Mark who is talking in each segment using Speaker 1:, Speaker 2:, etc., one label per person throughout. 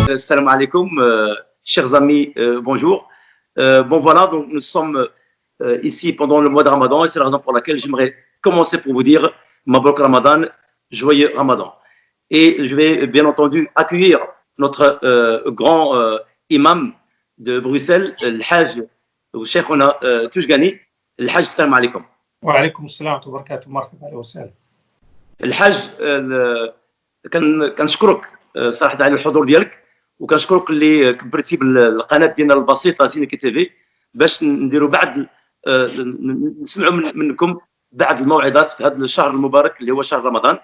Speaker 1: Salam alaikum, chers amis, bonjour. Bon voilà, donc nous sommes ici pendant le mois de Ramadan et c'est la raison pour laquelle j'aimerais commencer pour vous dire Mabrouk Ramadan, joyeux Ramadan. Et je vais bien entendu accueillir notre grand imam de Bruxelles, le Hajj, Cheikhuna Touchgani. Le Hajj, salam alaikum.
Speaker 2: Wa alaikum salam wa barakatuh, marhaba wa salam.
Speaker 1: الحاج كنشكرك صراحه على الحضور ديالك وكنشكرك اللي كبرتي بالقناه ديالنا البسيطه زينكي تي في باش نديروا بعض نسمعوا منكم بعض الموعظات في هذا الشهر المبارك اللي هو شهر رمضان.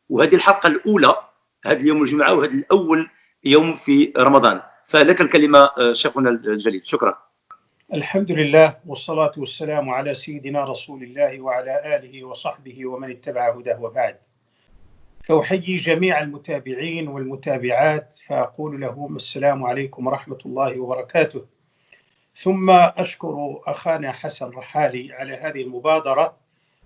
Speaker 1: وهذه الحلقه الاولى، هذا يوم الجمعه وهذا الاول يوم في رمضان، فلك الكلمه شيخنا الجليل. شكرا.
Speaker 2: الحمد لله والصلاة والسلام على سيدنا رسول الله وعلى آله وصحبه ومن اتبع هداه وبعد. فأحيي جميع المتابعين والمتابعات فأقول لهم السلام عليكم ورحمة الله وبركاته. ثم أشكر أخانا حسن رحالي على هذه المبادرة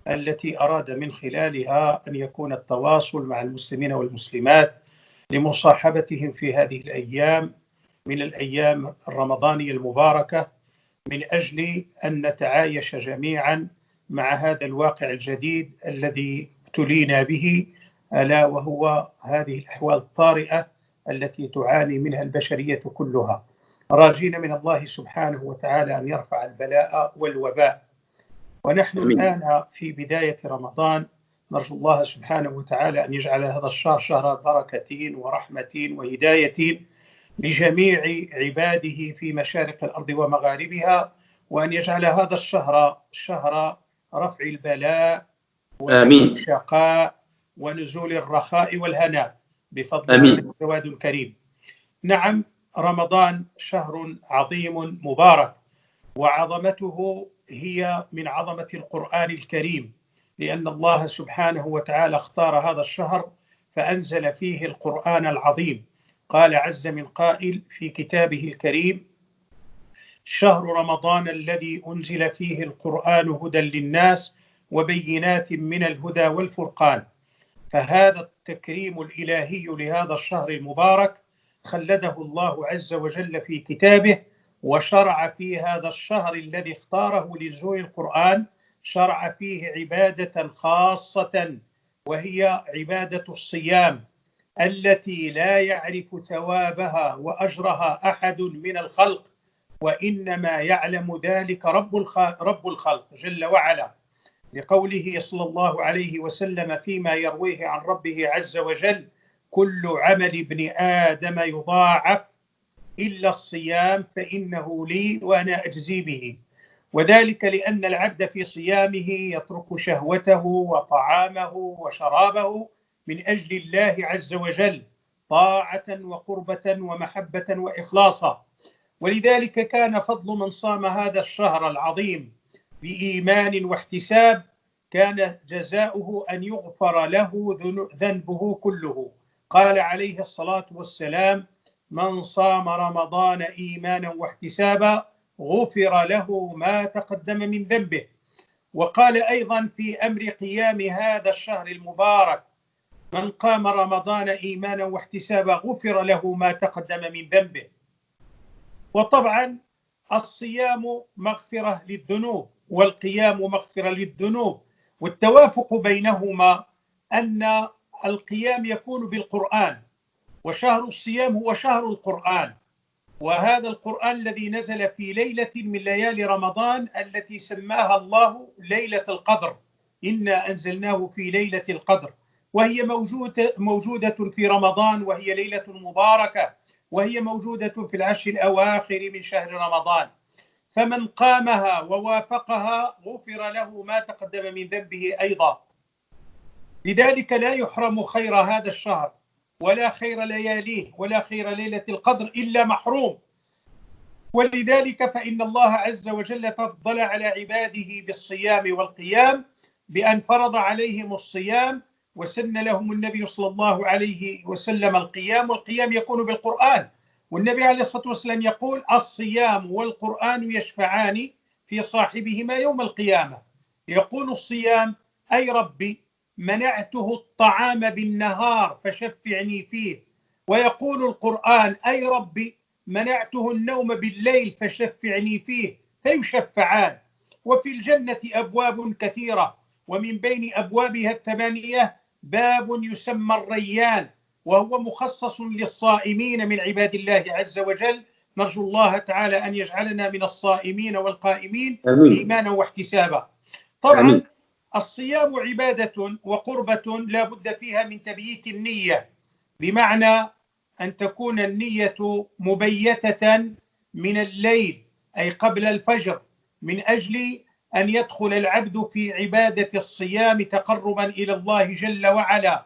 Speaker 2: التي أراد من خلالها أن يكون التواصل مع المسلمين والمسلمات لمصاحبتهم في هذه الأيام من الأيام الرمضانية المباركة، من أجل أن نتعايش جميعا مع هذا الواقع الجديد الذي ابتلينا به، ألا وهو هذه الأحوال الطارئة التي تعاني منها البشرية كلها، راجين من الله سبحانه وتعالى أن يرفع البلاء والوباء. ونحن الآن في بداية رمضان، نرجو الله سبحانه وتعالى أن يجعل هذا الشهر شهر بركة ورحمة وهداية لجميع عباده في مشارق الأرض ومغاربها، وأن يجعل هذا الشهر شهر رفع البلاء والشقاء ونزول الرخاء والهناء بفضل الله الجواد الكريم. نعم، رمضان شهر عظيم مبارك، وعظمته هي من عظمة القرآن الكريم، لأن الله سبحانه وتعالى اختار هذا الشهر فأنزل فيه القرآن العظيم. قال عز من قائل في كتابه الكريم: شهر رمضان الذي أنزل فيه القرآن هدى للناس وبينات من الهدى والفرقان. فهذا التكريم الإلهي لهذا الشهر المبارك خلده الله عز وجل في كتابه، وشرع في هذا الشهر الذي اختاره لنزول القرآن شرع فيه عبادة خاصة، وهي عبادة الصيام التي لا يعرف ثوابها وأجرها أحد من الخلق، وإنما يعلم ذلك رب الخلق جل وعلا، لقوله صلى الله عليه وسلم فيما يرويه عن ربه عز وجل: كل عمل ابن آدم يضاعف إلا الصيام فإنه لي وأنا أجزي به. وذلك لأن العبد في صيامه يترك شهوته وطعامه وشرابه من أجل الله عز وجل طاعة وقربة ومحبة وإخلاصا. ولذلك كان فضل من صام هذا الشهر العظيم بإيمان واحتساب كان جزاؤه أن يغفر له ذنبه كله. قال عليه الصلاة والسلام: من صام رمضان إيمانا واحتسابا غفر له ما تقدم من ذنبه. وقال أيضا في أمر قيام هذا الشهر المبارك: من قام رمضان إيمانا واحتسابا غفر له ما تقدم من ذنبه. وطبعا الصيام مغفرة للذنوب والقيام مغفرة للذنوب، والتوافق بينهما أن القيام يكون بالقرآن، وشهر الصيام هو شهر القرآن، وهذا القرآن الذي نزل في ليلة من ليالي رمضان التي سماها الله ليلة القدر، إنا أنزلناه في ليلة القدر، وهي موجودة في رمضان، وهي ليلة مباركة، وهي موجودة في العشر الأواخر من شهر رمضان. فمن قامها ووافقها غفر له ما تقدم من ذنبه أيضا. لذلك لا يحرم خير هذا الشهر ولا خير لياليه ولا خير ليلة القدر إلا محروم. ولذلك فإن الله عز وجل تفضل على عباده بالصيام والقيام بأن فرض عليهم الصيام، وسن لهم النبي صلى الله عليه وسلم القيام، والقيام يكون بالقرآن. والنبي عليه الصلاة والسلام يقول: الصيام والقرآن يشفعان في صاحبهما يوم القيامة. يقول الصيام: أي ربي منعته الطعام بالنهار فشفعني فيه، ويقول القرآن: أي ربي منعته النوم بالليل فشفعني فيه، فيشفعان. وفي الجنة أبواب كثيرة، ومن بين أبوابها الثمانية باب يسمى الريان، وهو مخصص للصائمين من عباد الله عز وجل. نرجو الله تعالى أن يجعلنا من الصائمين والقائمين إيمانا واحتسابا. طبعا الصيام عبادة وقربة لا بد فيها من تبييت النية، بمعنى أن تكون النية مبيتة من الليل، أي قبل الفجر، من أجل أن يدخل العبد في عبادة الصيام تقربا إلى الله جل وعلا.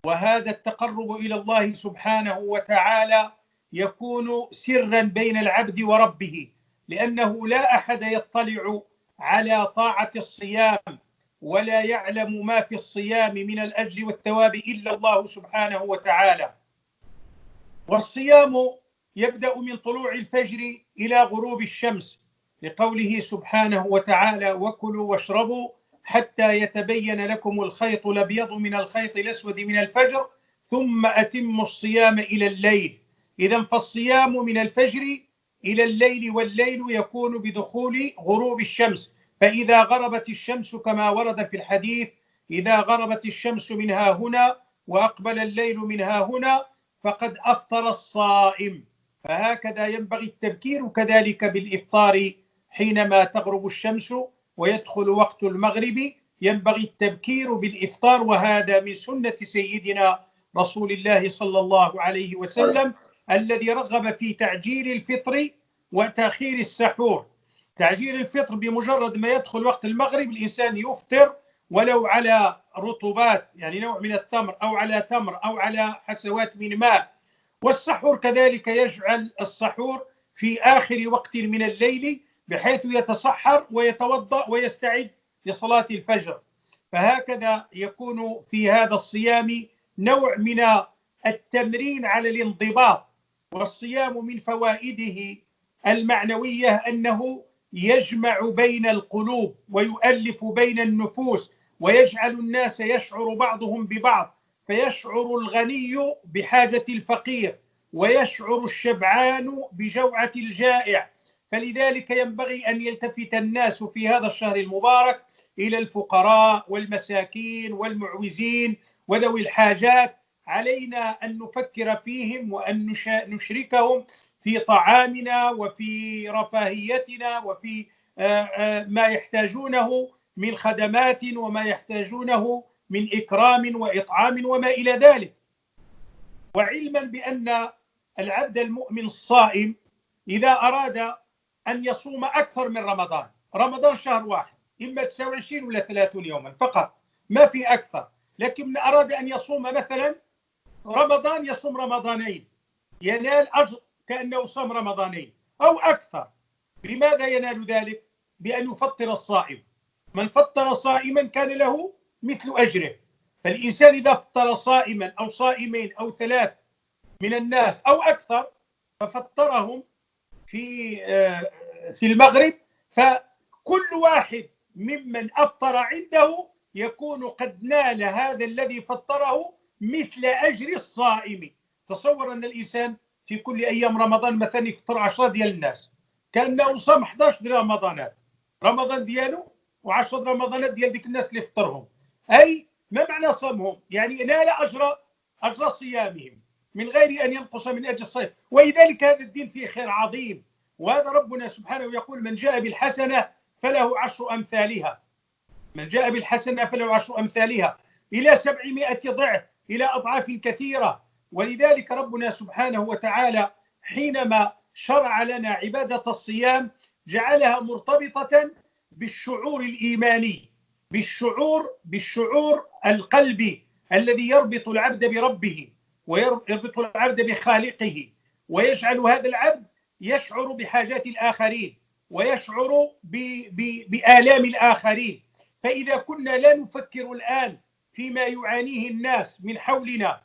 Speaker 2: وهذا التقرب إلى الله سبحانه وتعالى يكون سرا بين العبد وربه، لأنه لا أحد يطلع على طاعة الصيام ولا يعلم ما في الصيام من الأجر والثواب إلا الله سبحانه وتعالى. والصيام يبدأ من طلوع الفجر إلى غروب الشمس، لقوله سبحانه وتعالى: وكلوا واشربوا حتى يتبين لكم الخيط الأبيض من الخيط الأسود من الفجر ثم أتموا الصيام إلى الليل. إذن فالصيام من الفجر إلى الليل، والليل يكون بدخول غروب الشمس. فإذا غربت الشمس كما ورد في الحديث: إذا غربت الشمس من ها هنا وأقبل الليل من ها هنا فقد أفطر الصائم. فهكذا ينبغي التبكير كذلك بالإفطار، حينما تغرب الشمس ويدخل وقت المغرب ينبغي التبكير بالإفطار، وهذا من سنة سيدنا رسول الله صلى الله عليه وسلم الذي رغب في تعجيل الفطر وتأخير السحور. تعجيل الفطر بمجرد ما يدخل وقت المغرب الإنسان يفطر ولو على رطوبات، يعني نوع من التمر أو على تمر أو على حسوات من ماء. والسحور كذلك يجعل السحور في آخر وقت من الليل، بحيث يتسحر ويتوضأ ويستعد لصلاة الفجر. فهكذا يكون في هذا الصيام نوع من التمرين على الانضباط. والصيام من فوائده المعنوية أنه يجمع بين القلوب ويؤلف بين النفوس، ويجعل الناس يشعر بعضهم ببعض، فيشعر الغني بحاجة الفقير، ويشعر الشبعان بجوعة الجائع. فلذلك ينبغي أن يلتفت الناس في هذا الشهر المبارك إلى الفقراء والمساكين والمعوزين وذوي الحاجات. علينا أن نفكر فيهم وأن نشركهم في طعامنا وفي رفاهيتنا وفي ما يحتاجونه من خدمات وما يحتاجونه من إكرام وإطعام وما إلى ذلك. وعلما بأن العبد المؤمن الصائم إذا أراد أن يصوم أكثر من رمضان، رمضان شهر واحد، إما 29 ولا 30 يوما فقط، ما في أكثر، لكن من أراد أن يصوم مثلا رمضان يصوم رمضانين، ينال أجر كأنه صام رمضانين أو أكثر. لماذا ينال ذلك؟ بأن يفطر الصائم. من فطر صائما كان له مثل أجره. فالإنسان إذا فطر صائما أو صائمين أو 3 من الناس أو أكثر ففطرهم في المغرب، فكل واحد ممن أفطر عنده يكون قد نال هذا الذي فطره مثل أجر الصائم. تصور أن الإنسان في كل أيام رمضان مثلا يفطر 10 ديال الناس، كأنه صام 11 ديال رمضانات، رمضان ديالو و10 رمضانات ديال ديك الناس اللي فطرهم. أي ما معنى صومهم؟ يعني نال أجر صيامهم من غير أن ينقص من أجر الصيام. ولذلك هذا الدين فيه خير عظيم. وهذا ربنا سبحانه يقول: من جاء بالحسنة فله 10 أمثالها. من جاء بالحسنة فله 10 أمثالها إلى 700 ضعف، إلى أضعاف كثيرة. ولذلك ربنا سبحانه وتعالى حينما شرع لنا عبادة الصيام جعلها مرتبطة بالشعور الإيماني، بالشعور القلبي الذي يربط العبد بربه ويربط العبد بخالقه، ويجعل هذا العبد يشعر بحاجات الآخرين ويشعر بآلام الآخرين. فإذا كنا لا نفكر الآن فيما يعانيه الناس من حولنا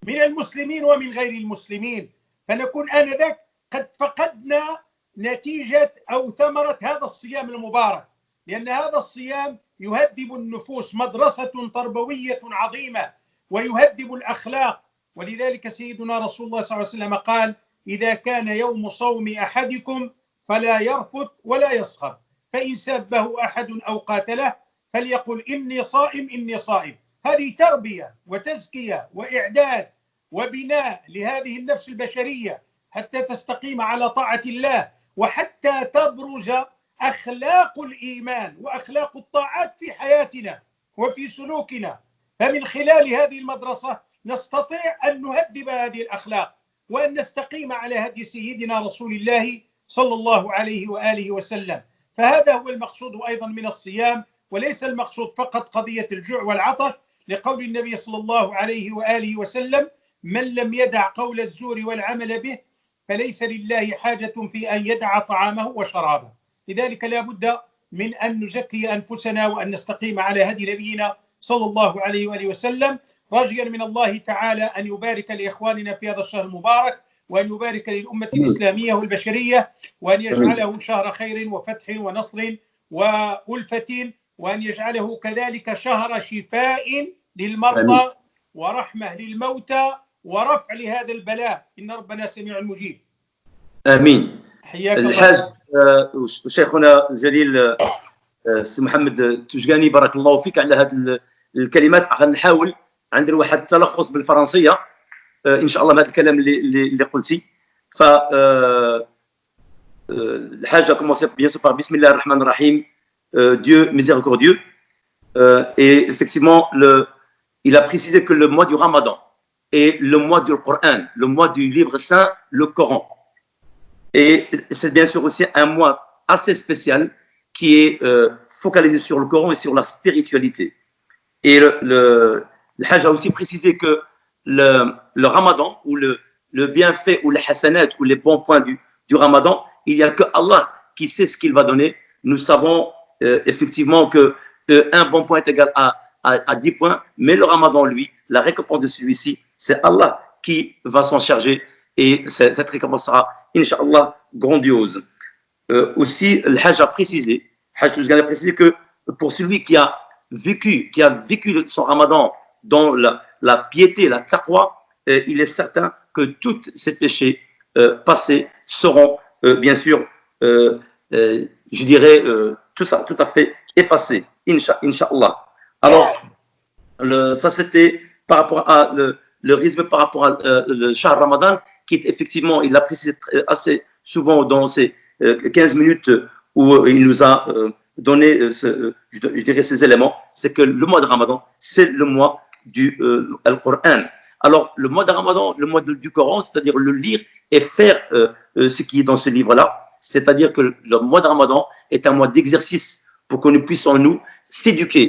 Speaker 2: من المسلمين ومن غير المسلمين، فنكون آنذاك قد فقدنا نتيجة أو ثمرة هذا الصيام المبارك. لأن هذا الصيام يهذب النفوس، مدرسة تربوية عظيمة، ويهذب الأخلاق ولذلك سيدنا رسول الله صلى الله عليه وسلم قال: إذا كان يوم صوم أحدكم فلا يرفث ولا يسخر، فإن سبه أحد أو قاتله فليقل إني صائم إني صائم. هذه تربية وتزكية وإعداد وبناء لهذه النفس البشرية حتى تستقيم على طاعة الله، وحتى تبرز أخلاق الإيمان وأخلاق الطاعات في حياتنا وفي سلوكنا. فمن خلال هذه المدرسة نستطيع أن نهذب هذه الأخلاق وأن نستقيم على هدي سيدنا رسول الله صلى الله عليه وآله وسلم. فهذا هو المقصود أيضا من الصيام، وليس المقصود فقط قضية الجوع والعطش، لقول النبي صلى الله عليه وآله وسلم: من لم يدع قول الزور والعمل به فليس لله حاجة في أن يدع طعامه وشرابه. لذلك لا بد من أن نزكي أنفسنا وأن نستقيم على هدي نبينا صلى الله عليه وآله وسلم، راجيا من الله تعالى أن يبارك لإخواننا في هذا الشهر المبارك، وأن يبارك للأمة الإسلامية والبشرية، وأن يجعله شهر خير وفتح ونصر وألفة، وأن يجعله كذلك شهر شفاء للمرضى ورحمة للموتى ورفع لهذا البلاء، إن ربنا سميع مجيب.
Speaker 1: آمين.
Speaker 2: حياك
Speaker 1: الحاج شيخنا الجليل سي محمد توجاني، بارك الله فيك على هذه الكلمات. غنحاول عندي واحد التلخص بالفرنسيه ان شاء الله من هذا الكلام اللي قلتي. ف الحاج a commencé bien sûr par Bismillah ar-Rahman ar-Rahim, Dieu miséricordieux, et effectivement il a précisé que le mois du Ramadan est le mois du Coran, le mois du livre saint, le Coran. Et c'est bien sûr aussi un mois assez spécial qui est focalisé sur le Coran et sur la spiritualité. Et le Hajj a aussi précisé que le Ramadan, ou le bienfait, ou les hasanat, ou les bons points du Ramadan, il n'y a que Allah qui sait ce qu'il va donner. Nous savons effectivement que un bon point est égal à 10 points, mais le Ramadan, lui, la récompense de celui-ci, c'est Allah qui va s'en charger, et cette récompense sera, Inch'Allah, grandiose. Aussi, le Hajj a précisé, que pour celui qui a vécu son Ramadan dans la piété, la taqwa, il est certain que tous ces péchés passés seront bien sûr, je dirais, tout à fait effacés, Inch'Allah. Alors, ça c'était par rapport à le résumé par rapport à le Shahr Ramadan, qui est effectivement, il l'a précisé assez souvent dans ces 15 minutes où il nous a donné, je dirais, ces éléments. C'est que le mois de Ramadan, c'est le mois du Coran. Alors, le mois de Ramadan, le mois du Coran, c'est-à-dire le lire et faire ce qui est dans ce livre-là, c'est-à-dire que le mois de Ramadan est un mois d'exercice pour que nous puissions nous s'éduquer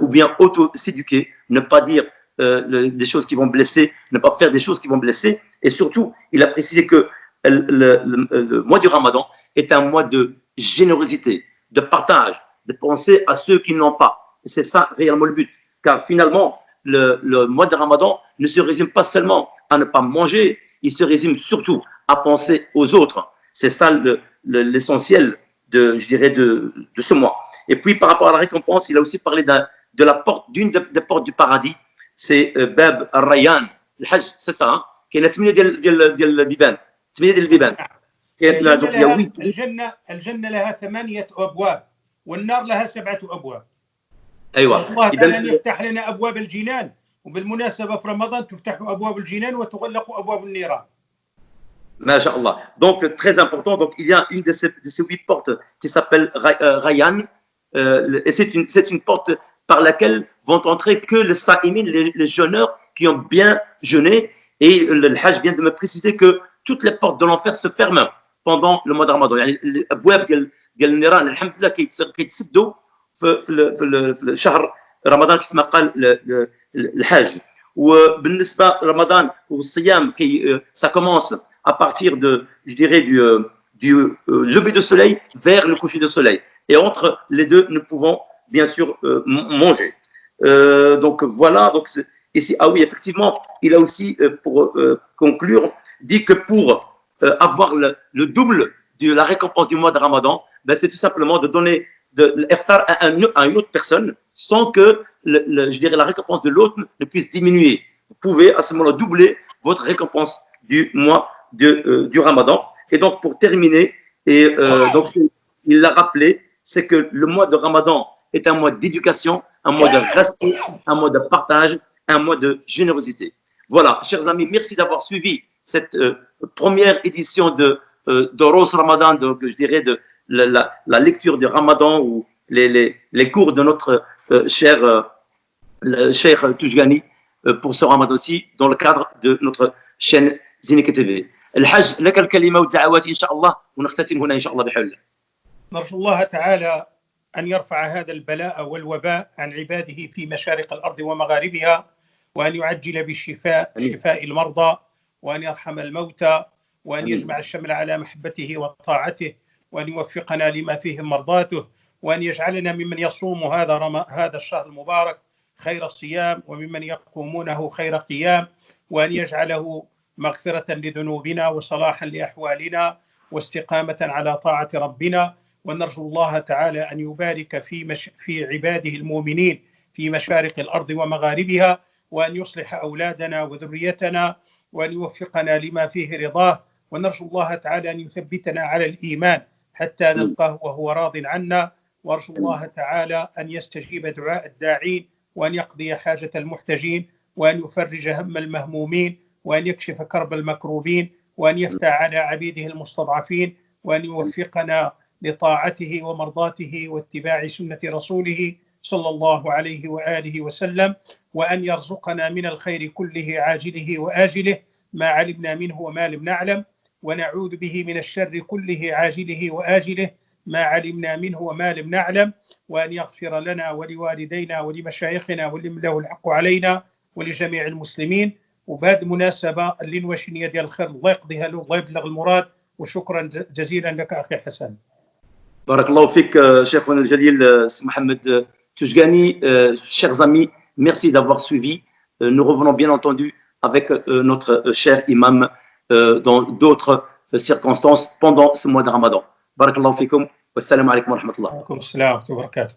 Speaker 1: ou bien auto-s'éduquer, ne pas dire des choses qui vont blesser, ne pas faire des choses qui vont blesser. Et surtout, il a précisé que le mois du Ramadan est un mois de générosité, de partage, de penser à ceux qui n'ont pas. Et c'est ça réellement le but. Car finalement, le mois de Ramadan ne se résume pas seulement à ne pas manger, il se résume surtout à penser aux autres. C'est ça l'essentiel, je dirais, de ce mois. Et puis, par rapport à la récompense, il a aussi parlé de la porte, d'une des portes du paradis. C'est Bab al-Rayyan. Le Hajj, c'est ça, hein? Qui est la tmina ديال البيبان. تمنية ديال البيبان.
Speaker 2: donc il y a 8. الجنة لها 8 أبواب والنار لها 7 أبواب.
Speaker 1: أيوة.
Speaker 2: الله تعالى يفتح لنا أبواب الجنان، وبالمناسبة في رمضان تفتح أبواب الجنان وتغلق أبواب النيران.
Speaker 1: Masha'Allah. Donc, très important. Donc, il y a une de ces 8 portes qui s'appelle Rayyan. Et c'est une porte par laquelle vont entrer que les sa'imin, les jeûneurs qui ont bien jeûné. Et le Hajj vient de me préciser que toutes les portes de l'enfer se ferment pendant le mois de Ramadan. يعني الأبواب ديال النيران الحمد لله كيتسدوا في شهر رمضان كما قال الحاج. وبالنسبة لرمضان والصيام ça commence à partir de, je dirais, du lever du soleil vers le coucher du soleil. Et entre les deux, nous pouvons bien sûr manger. Donc voilà, donc ici, ah oui, effectivement, il a aussi, pour conclure, dit que pour avoir le double de la récompense du mois de Ramadan, ben, c'est tout simplement de donner de l'iftar à une autre personne sans que, je dirais, la récompense de l'autre ne puisse diminuer. Vous pouvez à ce moment-là doubler votre récompense du mois du Ramadan. Et donc, pour terminer, donc, il l'a rappelé, c'est que le mois de Ramadan est un mois d'éducation, un mois de respect, un mois de partage, un mois de générosité. Voilà, chers amis, merci d'avoir suivi cette première édition de Rose Ramadan, donc je dirais de la lecture du Ramadan ou les cours de notre cher Toujgani pour ce Ramadan aussi dans le cadre de notre chaîne زينك TV. الحاج لك الكلمة والدعوات إن شاء الله ونختتم هنا إن شاء الله بحول الله.
Speaker 2: نرجو الله تعالى أن يرفع هذا البلاء والوباء عن عباده في مشارق الأرض ومغاربها، وأن يعجل بالشفاء شفاء المرضى، وأن يرحم الموتى، وأن يجمع الشمل على محبته وطاعته، وأن يوفقنا لما فيه مرضاته، وأن يجعلنا ممن يصوم هذا الشهر المبارك خير الصيام، وممن يقومونه خير قيام، وأن يجعله مغفرة لذنوبنا وصلاحا لأحوالنا واستقامة على طاعة ربنا. ونرجو الله تعالى أن يبارك في عباده المؤمنين في مشارق الأرض ومغاربها، وأن يصلح أولادنا وذريتنا، وأن يوفقنا لما فيه رضاه. ونرجو الله تعالى أن يثبتنا على الإيمان حتى نلقاه وهو راض عنا. وأرجو الله تعالى أن يستجيب دعاء الداعين، وأن يقضي حاجة المحتاجين، وأن يفرج هم المهمومين، وأن يكشف كرب المكروبين، وأن يفتح على عبيده المستضعفين، وأن يوفقنا لطاعته ومرضاته واتباع سنة رسوله صلى الله عليه وآله وسلم، وأن يرزقنا من الخير كله عاجله وآجله ما علمنا منه وما لم نعلم، ونعوذ به من الشر كله عاجله وآجله ما علمنا منه وما لم نعلم، وأن يغفر لنا ولوالدينا ولمشايخنا ولمن له الحق علينا ولجميع المسلمين. وبهذه المناسبة اللي نواشني ديال الخير الله يقضيها له، الله يبلغ المراد. وشكرا جزيلا لك أخي حسن.
Speaker 1: بارك الله فيك شيخنا الجليل Mohamed Toujgani. Chers amis, merci d'avoir suivi. Nous revenons bien entendu avec notre cher imam dans d'autres circonstances pendant ce mois de Ramadan. بارك الله فيكم والسلام عليكم ورحمة الله.
Speaker 2: وعليكم السلام ورحمة الله وبركاته.